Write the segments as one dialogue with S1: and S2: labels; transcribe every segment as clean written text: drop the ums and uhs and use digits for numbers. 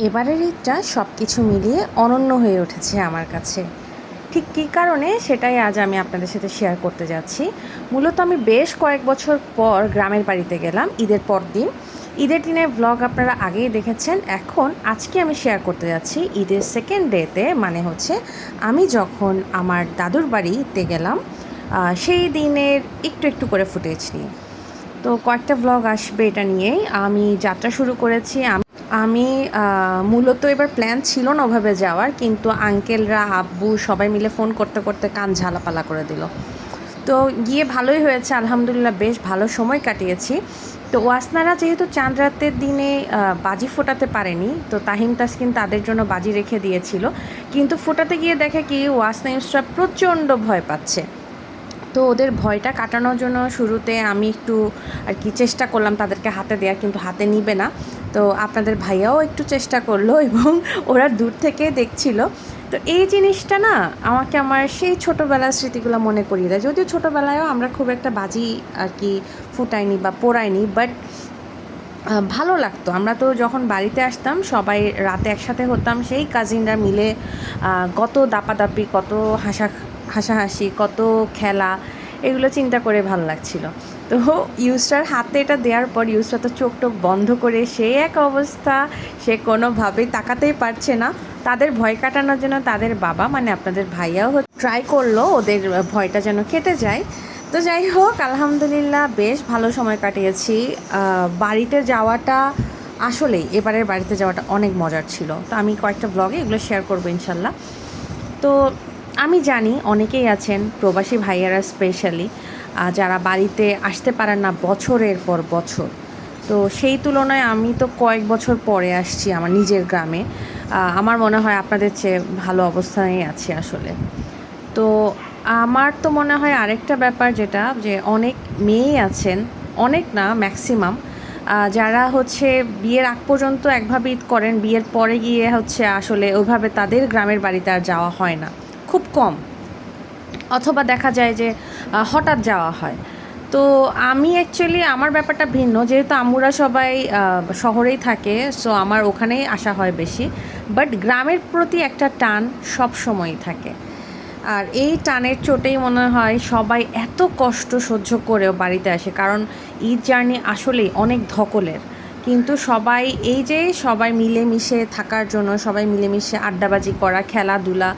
S1: এবারের ঈদটা সব কিছু মিলিয়ে অনন্য হয়ে উঠেছে আমার কাছে। ঠিক কী কারণে সেটাই আজ আমি আপনাদের সাথে শেয়ার করতে যাচ্ছি। মূলত আমি বেশ কয়েক বছর পর গ্রামের বাড়িতে গেলাম ঈদের পর দিন। ঈদের দিনের ব্লগ আপনারা আগেই দেখেছেন। এখন আজকে আমি শেয়ার করতে যাচ্ছি ঈদের সেকেন্ড ডেতে, মানে হচ্ছে আমি যখন আমার দাদুর বাড়িতে গেলাম সেই দিনের একটু একটু করে ফুটেজ নিয়ে। তো কয়েকটা ব্লগ আসবে এটা নিয়েই। আমি যাত্রা শুরু করেছি। আমি মূলত এবার প্ল্যান ছিল না ওভাবে যাওয়ার, কিন্তু আঙ্কেলরা আব্বু সবাই মিলে ফোন করতে করতে কান ঝালাপালা করে দিল। তো গিয়ে ভালোই হয়েছে, আলহামদুলিল্লাহ বেশ ভালো সময় কাটিয়েছি। তো ওয়াসনারা যেহেতু চাঁদ রাতের দিনে বাজি ফোটাতে পারেনি, তো তাহিম তাসকিন তাদের জন্য বাজি রেখে দিয়েছিল, কিন্তু ফোটাতে গিয়ে দেখে কি ওয়াসনা ইউসরা প্রচণ্ড ভয় পাচ্ছে। তো ওদের ভয়টা কাটানোর জন্য শুরুতে আমি একটু আর কি চেষ্টা করলাম তাদেরকে হাতে দেওয়ার, কিন্তু হাতে নিবে না। তো আপনাদের ভাইয়াও একটু চেষ্টা করলো এবং ওরা দূর থেকে দেখছিল। তো এই জিনিসটা না আমাকে আমার সেই ছোটোবেলার স্মৃতিগুলো মনে করিয়ে দেয়। যদিও ছোটোবেলায়ও আমরা খুব একটা বাজি আর কি ফুটাইনি বা পোড়াইনি, বাট ভালো লাগতো। আমরা তো যখন বাড়িতে আসতাম সবাই রাতে একসাথে হতাম, সেই কাজিনরা মিলে কত দাপাদাপি, কত হাসাহাসি, কত খেলা, এগুলো চিন্তা করে ভালো লাগছিল। তো ইউসরার হাতে এটা দেওয়ার পর ইউসরা তো চোখ টোক বন্ধ করে সে এক অবস্থা, সে কোনোভাবেই তাকাতেই পারছে না। তাদের ভয় কাটানোর জন্য তাদের বাবা মানে আপনাদের ভাইয়াও ট্রাই করলো ওদের ভয়টা যেন কেটে যায়। তো যাই হোক, আলহামদুলিল্লাহ বেশ ভালো সময় কাটিয়েছি। বাড়িতে যাওয়াটা আসলেই এবারের বাড়িতে যাওয়াটা অনেক মজার ছিল। তো আমি কয়েকটা ব্লগে এগুলো শেয়ার করবো ইনশাল্লাহ। তো আমি জানি অনেকেই আছেন প্রবাসী ভাইয়ারা স্পেশালি যারা বাড়িতে আসতে পারেন না বছরের পর বছর। তো সেই তুলনায় আমি তো কয়েক বছর পরে আসছি আমার নিজের গ্রামে। আমার মনে হয় আপনাদের চেয়ে ভালো অবস্থানেই আছি আসলে। তো আমার তো মনে হয় আরেকটা ব্যাপার যেটা, যে অনেক মেয়েই আছেন, অনেক না ম্যাক্সিমাম, যারা হচ্ছে বিয়ের আগ পর্যন্ত একভাবে ঈদ করেন, বিয়ের পরে গিয়ে হচ্ছে আসলে ওইভাবে তাদের গ্রামের বাড়িতে আর যাওয়া হয় না, খুব কম, অথবা দেখা যায় যে হঠাৎ যাওয়া হয়। তো আমি অ্যাকচুয়ালি আমার ব্যাপারটা ভিন্ন, যেহেতু আম্মুরা সবাই শহরেই থাকে, সো আমার ওখানেই আসা হয় বেশি। বাট গ্রামের প্রতি একটা টান সব সময়ই থাকে। আর এই টানের চোটেই মনে হয় সবাই এত কষ্ট সহ্য করেও বাড়িতে আসে, কারণ ঈদ জার্নি আসলেই অনেক ধকলের। কিন্তু সবাই এই যে সবাই মিলেমিশে থাকার জন্য, সবাই মিলেমিশে আড্ডাবাজি করা, খেলাধুলা,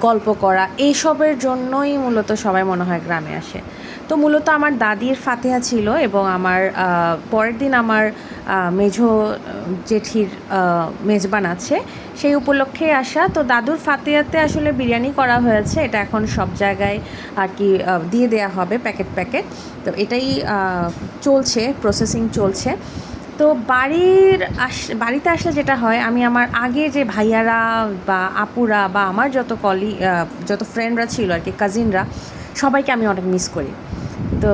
S1: গল্প করা, এইসবের জন্যই মূলত সবাই মনে হয় গ্রামে আসে। তো মূলত আমার দাদির ফাতেহা ছিল, এবং আমার পরের দিন আমার মেঝো জেঠির মেজবান আছে, সেই উপলক্ষেই আসা। তো দাদুর ফাতেহাতে আসলে বিরিয়ানি করা হয়েছে, এটা এখন সব জায়গায় আর কি দিয়ে দেওয়া হবে প্যাকেট প্যাকেট। তো এটাই চলছে, প্রসেসিং চলছে। তো বাড়িতে আসলে যেটা হয়, আমি আমার আগে যে ভাইয়ারা বা আপুরা বা আমার যত ফ্রেন্ডরা ছিল আর কি, কাজিনরা, সবাইকে আমি অনেক মিস করি। তো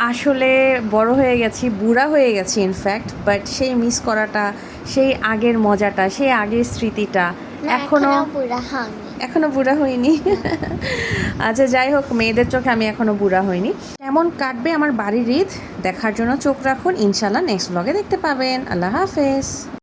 S1: আসলে বড় হয়ে গেছি, বুড়া হয়ে গেছি ইনফ্যাক্ট, বাট সেই মিস করাটা, সেই আগের মজাটা, সেই আগের স্মৃতিটা এখনো বুড়া হয়নি। আচ্ছা যাই হোক, মেয়েদের চোখে আমি এখনো বুড়া হইনি। কেমন কাটবে আমার বাড়ির ঈদ দেখার জন্য চোখ রাখুন, ইনশাল্লাহ নেক্সট ব্লগে দেখতে পাবেন। আল্লাহ হাফেজ।